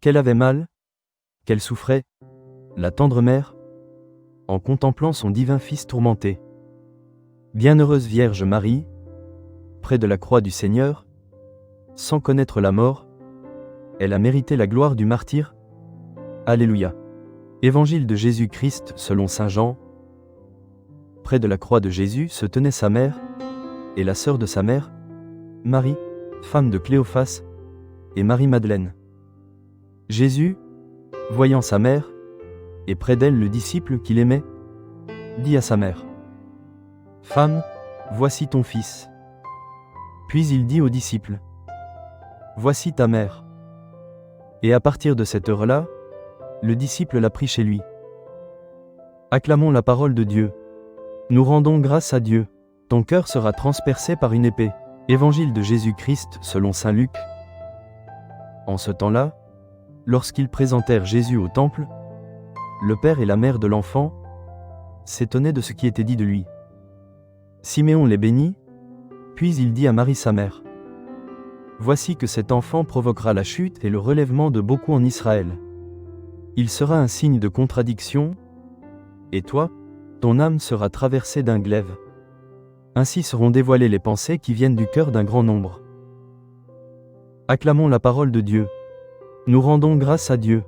qu'elle avait mal, qu'elle souffrait, la tendre mère, en contemplant son divin Fils tourmenté. Bienheureuse Vierge Marie, près de la croix du Seigneur, sans connaître la mort, elle a mérité la gloire du martyre. Alléluia. Évangile de Jésus-Christ selon saint Jean. Près de la croix de Jésus se tenait sa mère, et la sœur de sa mère, Marie, femme de Cléophas, et Marie-Madeleine. Jésus, voyant sa mère, et près d'elle le disciple qu'il aimait, dit à sa mère: « Femme, voici ton fils. » Puis il dit au disciple: « Voici ta mère. » Et à partir de cette heure-là, le disciple l'a pris chez lui. Acclamons la parole de Dieu. Nous rendons grâce à Dieu. Ton cœur sera transpercé par une épée. Évangile de Jésus-Christ selon saint Luc. En ce temps-là, lorsqu'ils présentèrent Jésus au temple, le père et la mère de l'enfant s'étonnaient de ce qui était dit de lui. Siméon les bénit, puis il dit à Marie sa mère: « Voici que cet enfant provoquera la chute et le relèvement de beaucoup en Israël. Il sera un signe de contradiction, et toi, ton âme sera traversée d'un glaive. Ainsi seront dévoilées les pensées qui viennent du cœur d'un grand nombre. » Acclamons la parole de Dieu. Nous rendons grâce à Dieu.